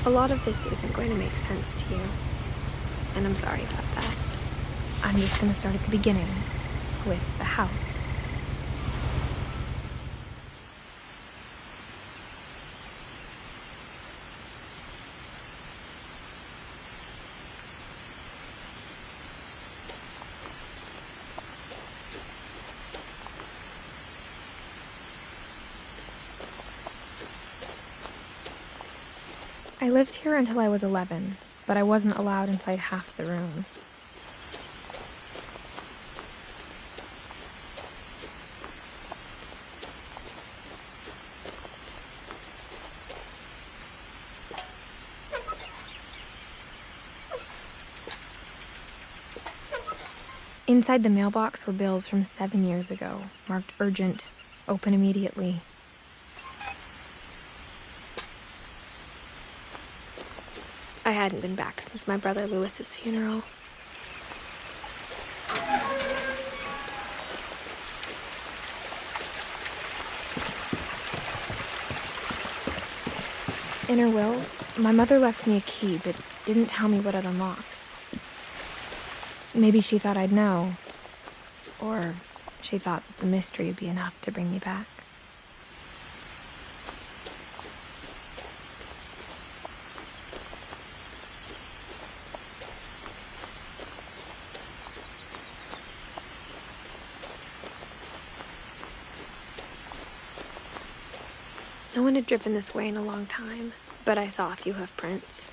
A lot of this isn't going to make sense to you, and I'm sorry about that. I'm just going to start at the beginning, with the house. I lived here until I was 11, but I wasn't allowed inside half the rooms. Inside the mailbox were bills from 7 years ago, marked urgent, open immediately. I hadn't been back since my brother Lewis's funeral. In her will, my mother left me a key, but didn't tell me what it unlocked. Maybe she thought I'd know, or she thought that the mystery would be enough to bring me back. No one had driven this way in a long time, but I saw a few hoof prints.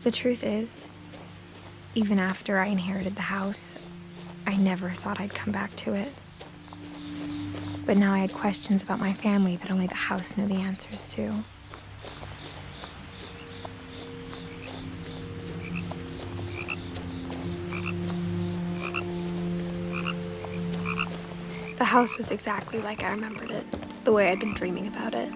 The truth is, even after I inherited the house, I never thought I'd come back to it. But now I had questions about my family that only the house knew the answers to. The house was exactly like I remembered it, the way I'd been dreaming about it.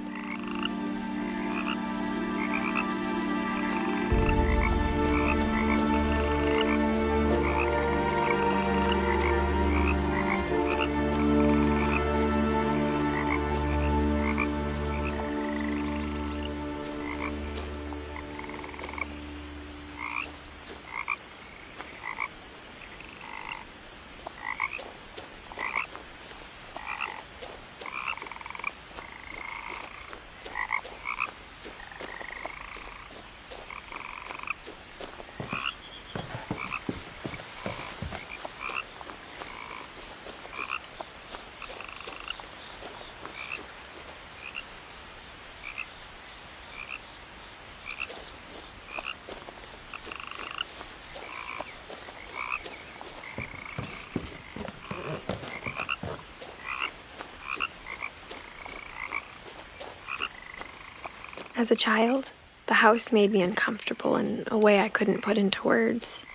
As a child, the house made me uncomfortable in a way I couldn't put into words.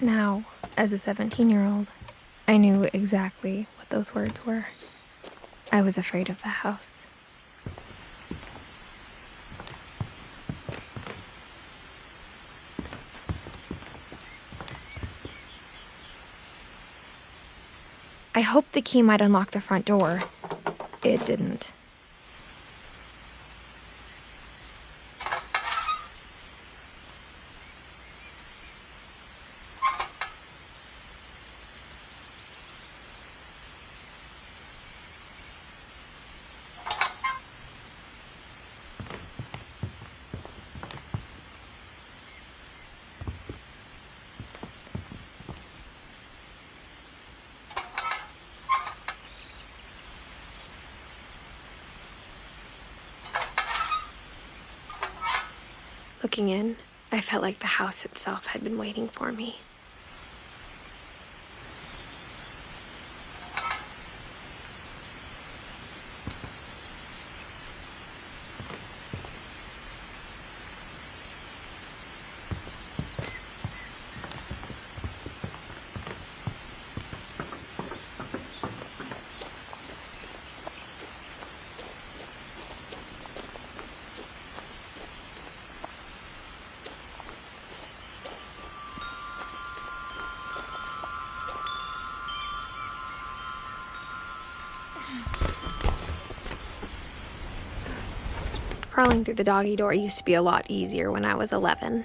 Now, as a 17-year-old, I knew exactly what those words were. I was afraid of the house. I hoped the key might unlock the front door. It didn't. Looking in, I felt like the house itself had been waiting for me. Crawling through the doggy door used to be a lot easier when I was 11.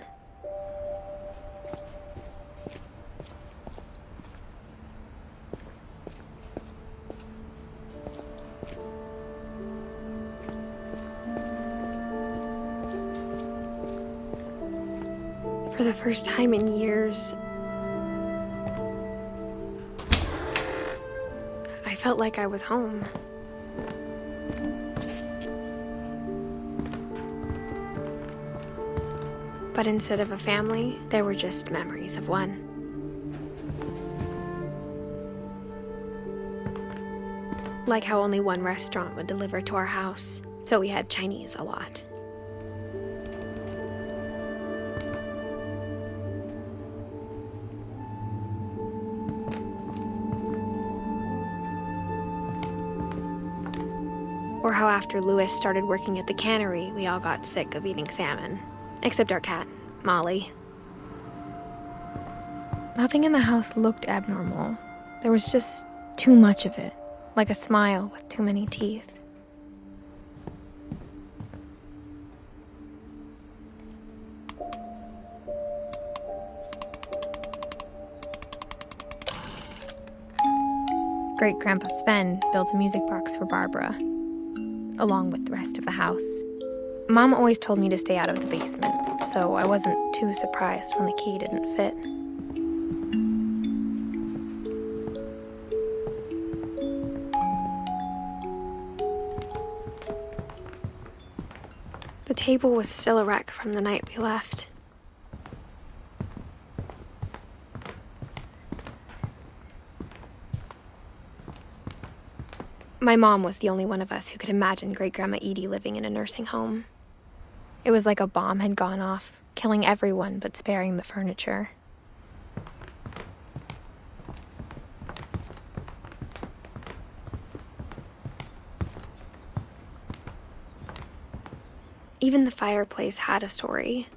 For the first time in years, I felt like I was home. But instead of a family, there were just memories of one. Like how only one restaurant would deliver to our house, so we had Chinese a lot. Or how after Louis started working at the cannery, we all got sick of eating salmon. Except our cat, Molly. Nothing in the house looked abnormal. There was just too much of it, like a smile with too many teeth. Great-Grandpa Sven built a music box for Barbara, along with the rest of the house. Mom always told me to stay out of the basement, so I wasn't too surprised when the key didn't fit. The table was still a wreck from the night we left. My mom was the only one of us who could imagine Great-Grandma Edie living in a nursing home. It was like a bomb had gone off, killing everyone but sparing the furniture. Even the fireplace had a story.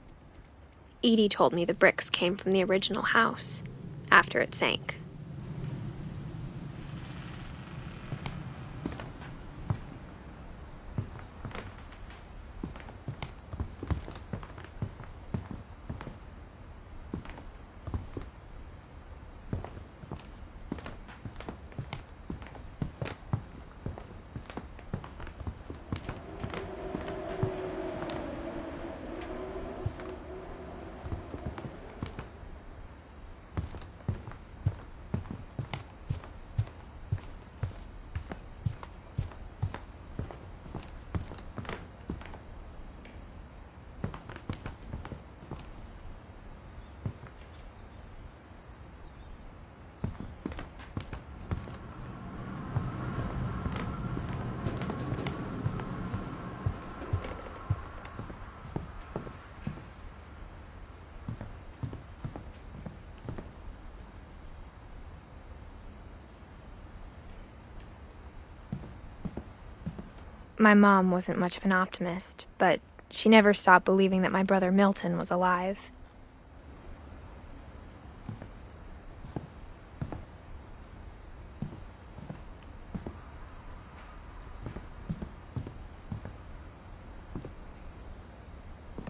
Edie told me the bricks came from the original house, after it sank. My mom wasn't much of an optimist, but she never stopped believing that my brother Milton was alive.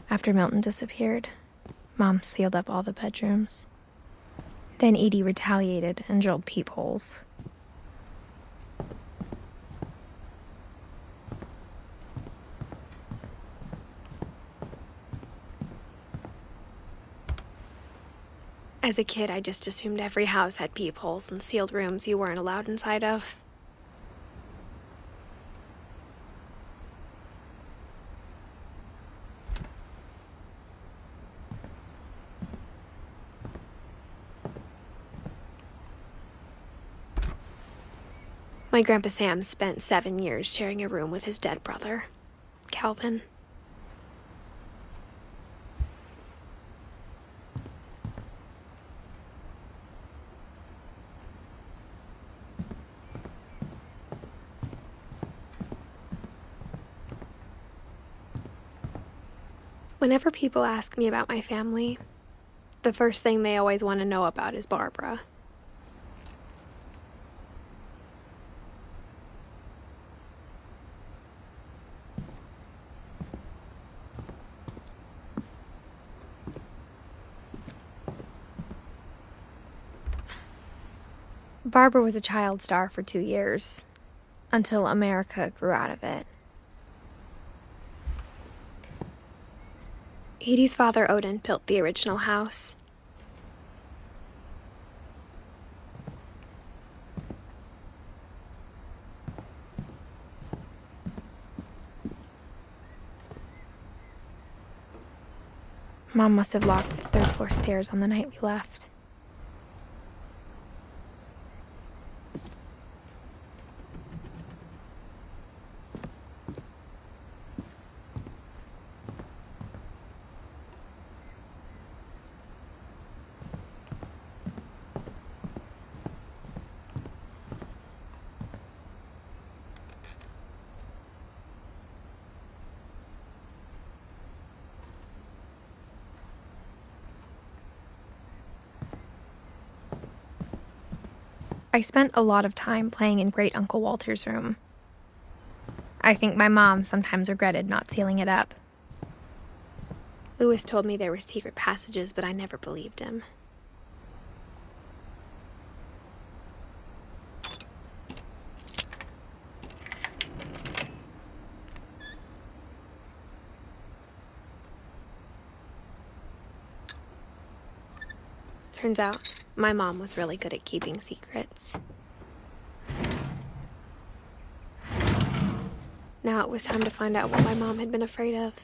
After Milton disappeared, Mom sealed up all the bedrooms. Then Edie retaliated and drilled peepholes. As a kid, I just assumed every house had peepholes and sealed rooms you weren't allowed inside of. My Grandpa Sam spent 7 years sharing a room with his dead brother, Calvin. Whenever people ask me about my family, the first thing they always want to know about is Barbara. Barbara was a child star for 2 years, until America grew out of it. Edie's father, Odin, built the original house. Mom must have locked the third-floor stairs on the night we left. I spent a lot of time playing in Great Uncle Walter's room. I think my mom sometimes regretted not sealing it up. Louis told me there were secret passages, but I never believed him. Turns out, my mom was really good at keeping secrets. Now it was time to find out what my mom had been afraid of.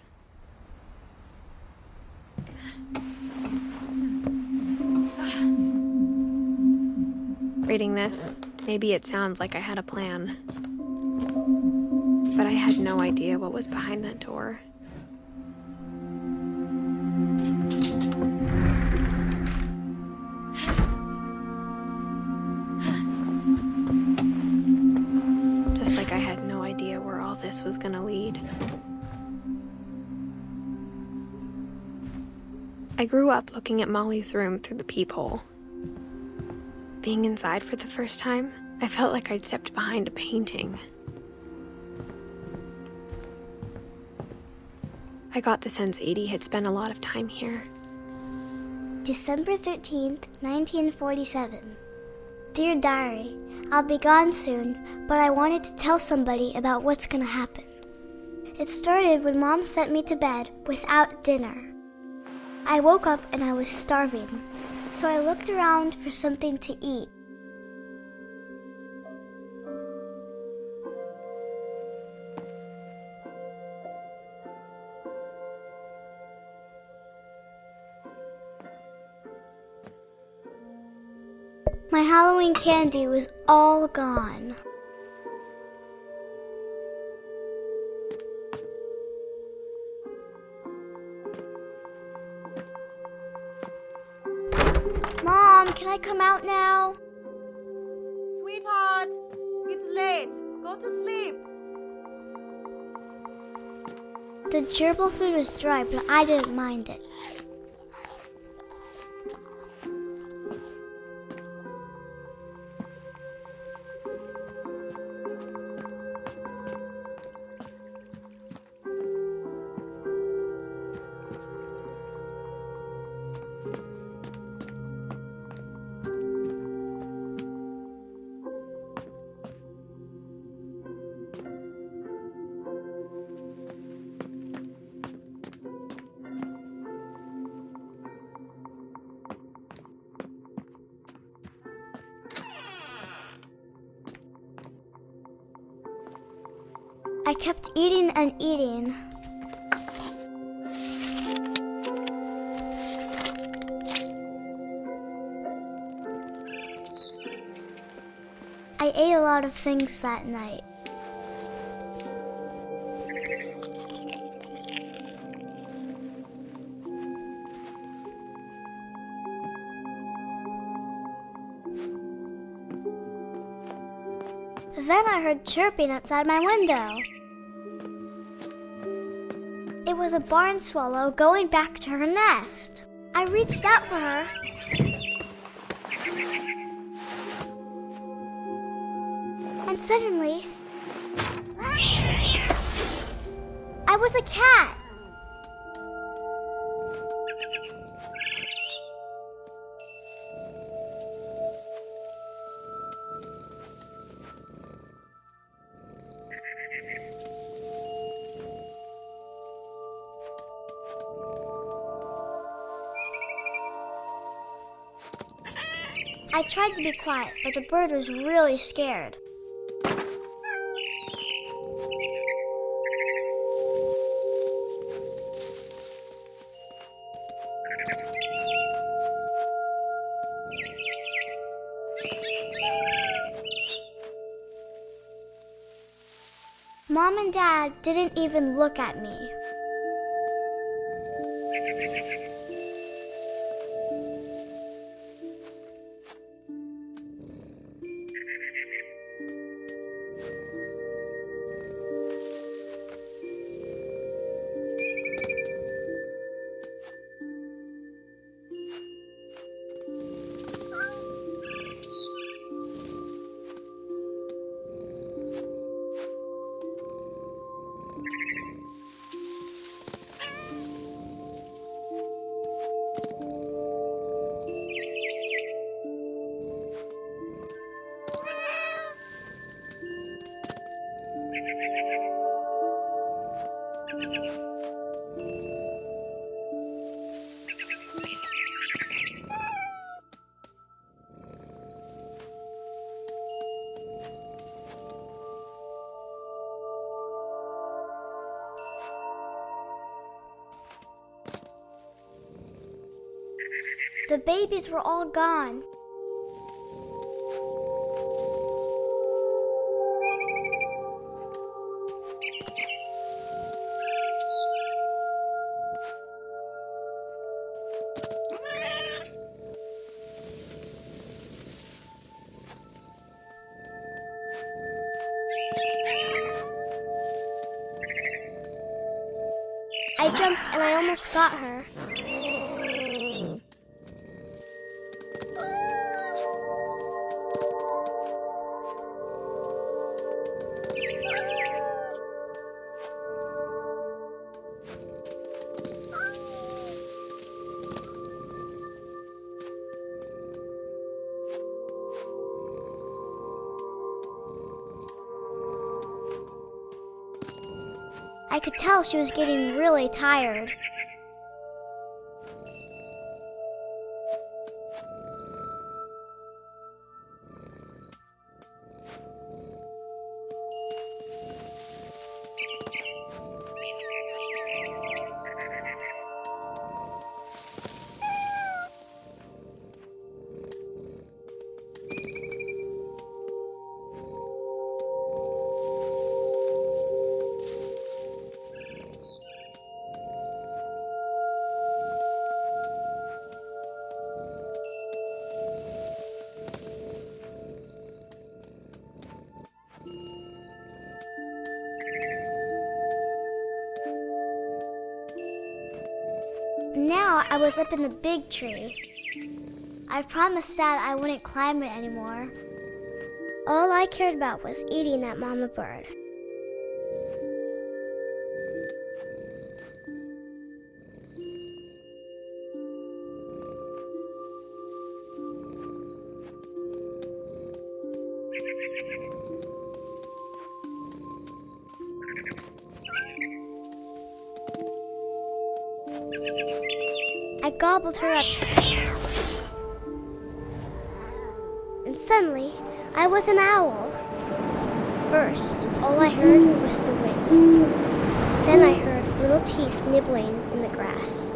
Reading this, maybe it sounds like I had a plan. But I had no idea what was behind that door. This was gonna lead. I grew up looking at Molly's room through the peephole. Being inside for the first time, I felt like I'd stepped behind a painting. I got the sense Edie had spent a lot of time here. December 13th, 1947. Dear Diary, I'll be gone soon, but I wanted to tell somebody about what's gonna happen. It started when Mom sent me to bed without dinner. I woke up and I was starving, so I looked around for something to eat. My Halloween candy was all gone. Mom, can I come out now? Sweetheart, it's late. Go to sleep. The gerbil food was dry, but I didn't mind it. I kept eating and eating. I ate a lot of things that night. Then I heard chirping outside my window. It was a barn swallow going back to her nest. I reached out for her. And suddenly, I was a cat. I tried to be quiet, but the bird was really scared. Mom and Dad didn't even look at me. The babies were all gone. I jumped and I almost got her. I could tell she was getting really tired. Now I was up in the big tree. I promised Dad I wouldn't climb it anymore. All I cared about was eating that mama bird. I gobbled her up. And suddenly, I was an owl. First, all I heard was the wind. Then I heard little teeth nibbling in the grass.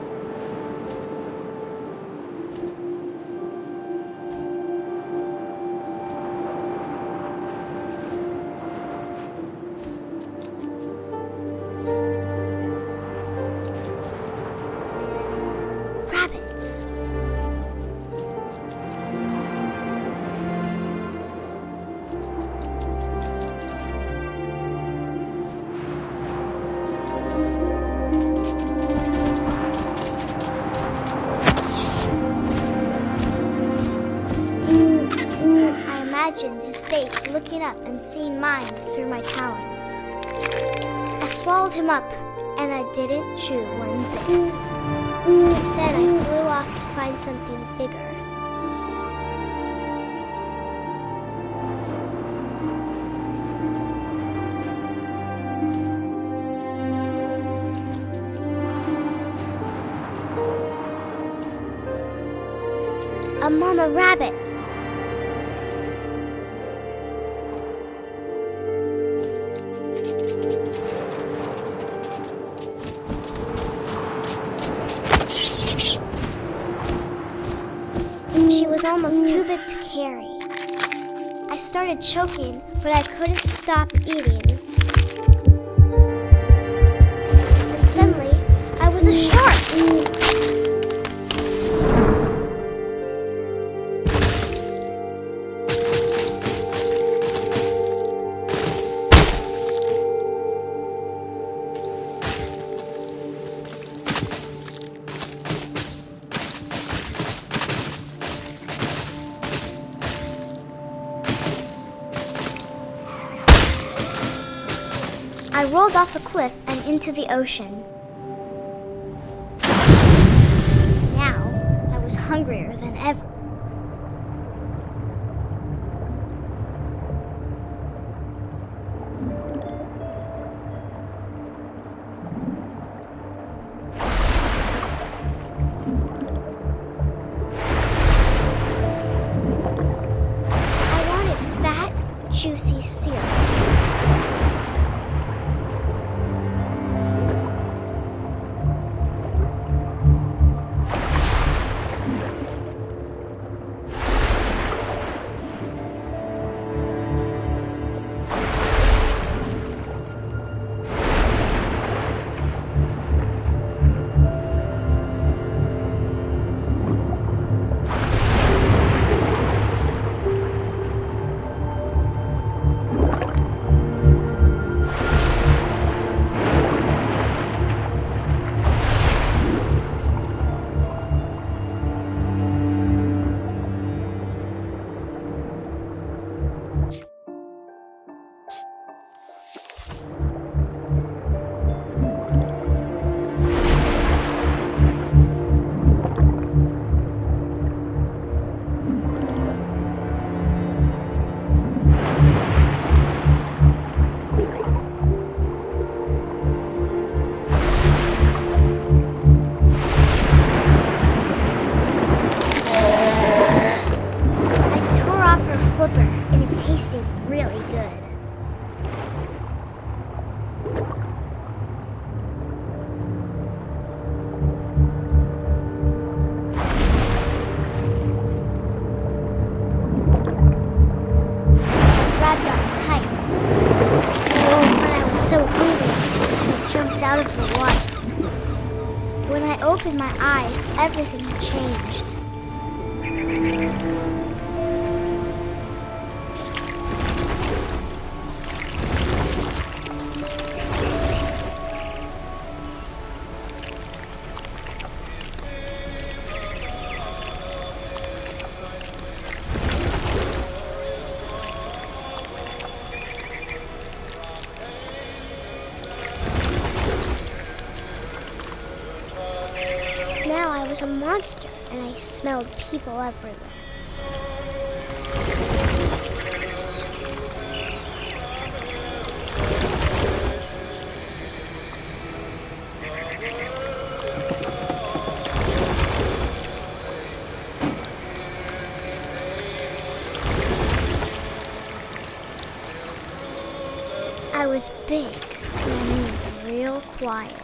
Rabbits. I imagined his face looking up and seeing mine through my talons. I swallowed him up, and I didn't chew one bit. Then I flew off to find something bigger. A mama rabbit. almost too big to carry. I started choking, but I couldn't stop eating. And suddenly, I was a shark. I rolled off a cliff and into the ocean. Now, I was hungrier than ever. I wanted fat, juicy seals. Tasted really good. I grabbed on tight. When I was so hungry, I jumped out of the water. When I opened my eyes, everything had changed. Now I was a monster, and I smelled people everywhere. I was big, and I moved real quiet.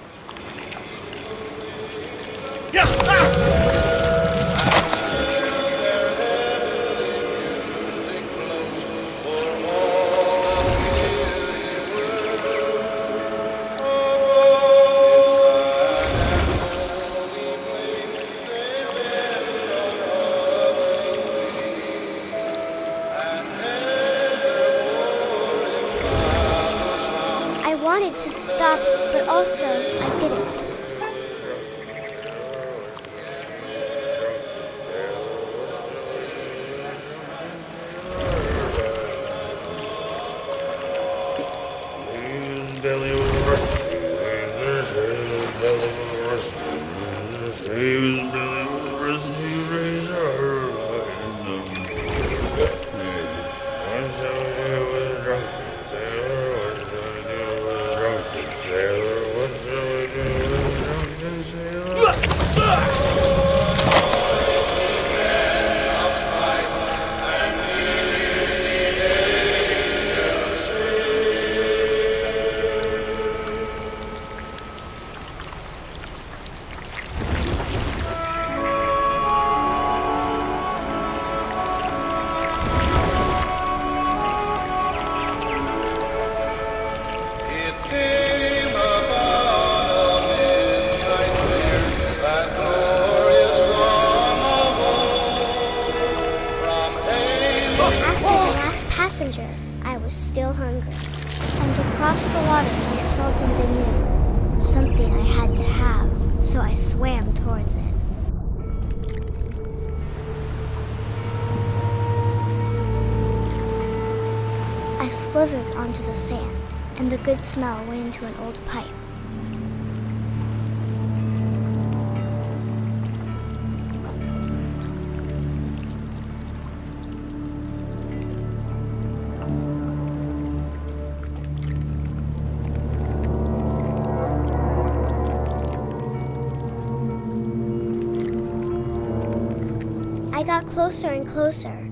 I wanted to stop, but also I didn't. Sailor, what shall we do? last passenger, I was still hungry. And across the water, I smelled something new. Something I had to have, so I swam towards it. I slithered onto the sand, and the good smell went into an old pipe. I got closer and closer.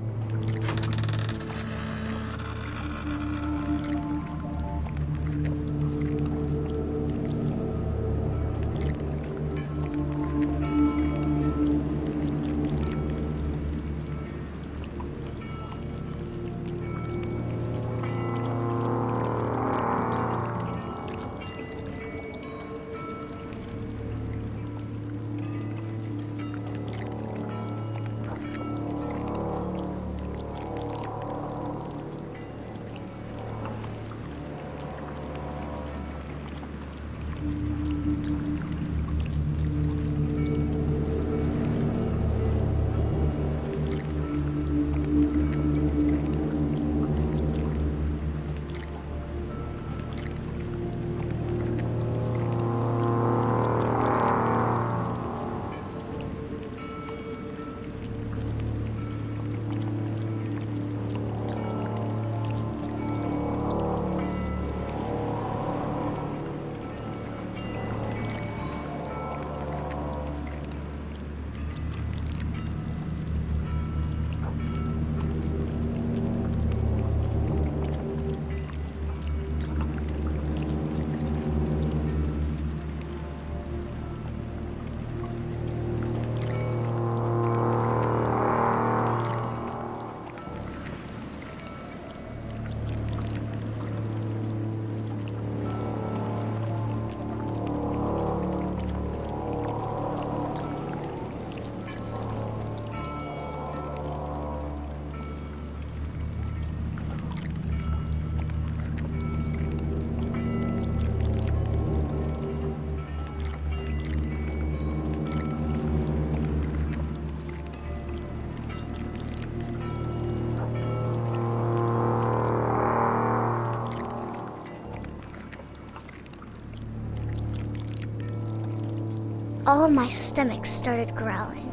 All of my stomach started growling.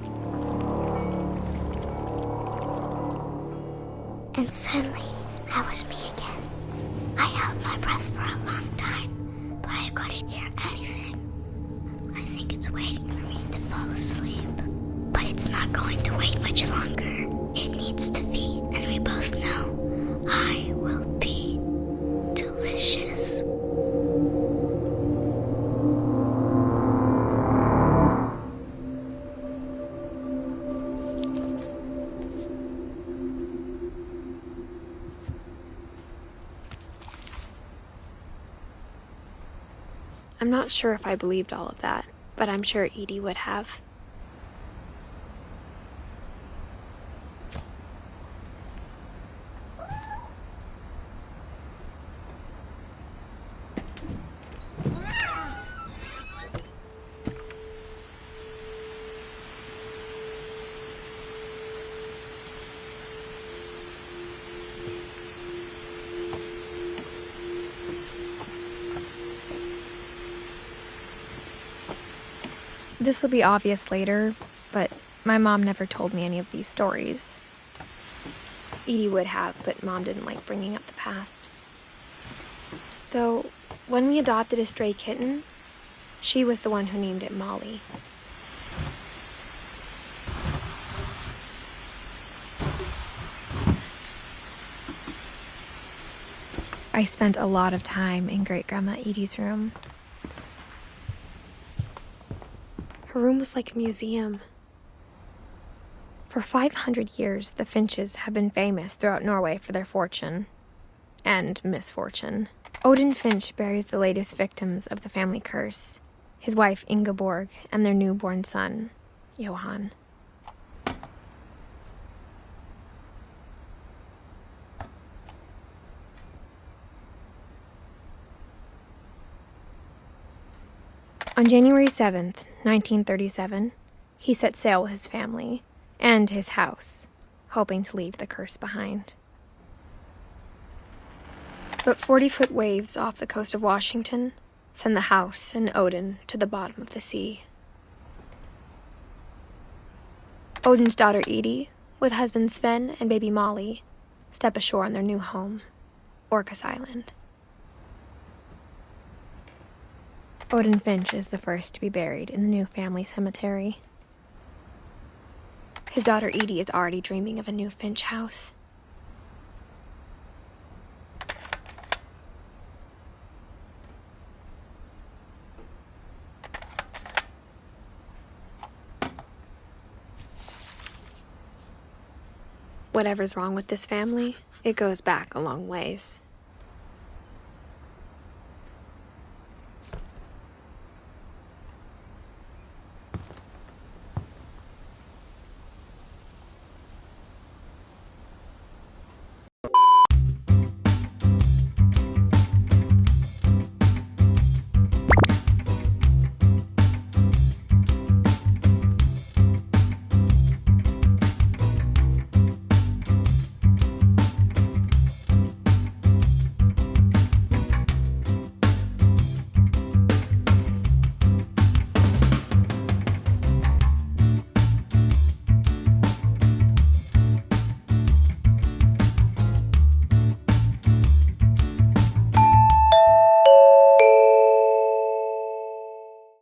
And suddenly, I was me again. I held my breath for a long time, but I couldn't hear anything. I think it's waiting for me to fall asleep. But it's not going to wait much longer. It needs to feed, and we both know I will be delicious. I'm not sure if I believed all of that, but I'm sure Edie would have. This will be obvious later, but my mom never told me any of these stories. Edie would have, but Mom didn't like bringing up the past. Though, when we adopted a stray kitten, she was the one who named it Molly. I spent a lot of time in Great-Grandma Edie's room. Her room was like a museum. For 500 years, the Finches have been famous throughout Norway for their fortune and misfortune. Odin Finch buries the latest victims of the family curse, his wife Ingeborg and their newborn son, Johan. On January 7th, 1937, he set sail with his family and his house, hoping to leave the curse behind. But 40-foot waves off the coast of Washington send the house and Odin to the bottom of the sea. Odin's daughter Edie, with husband Sven and baby Molly, step ashore on their new home, Orcas Island. Odin Finch is the first to be buried in the new family cemetery. His daughter Edie is already dreaming of a new Finch house. Whatever's wrong with this family, it goes back a long ways.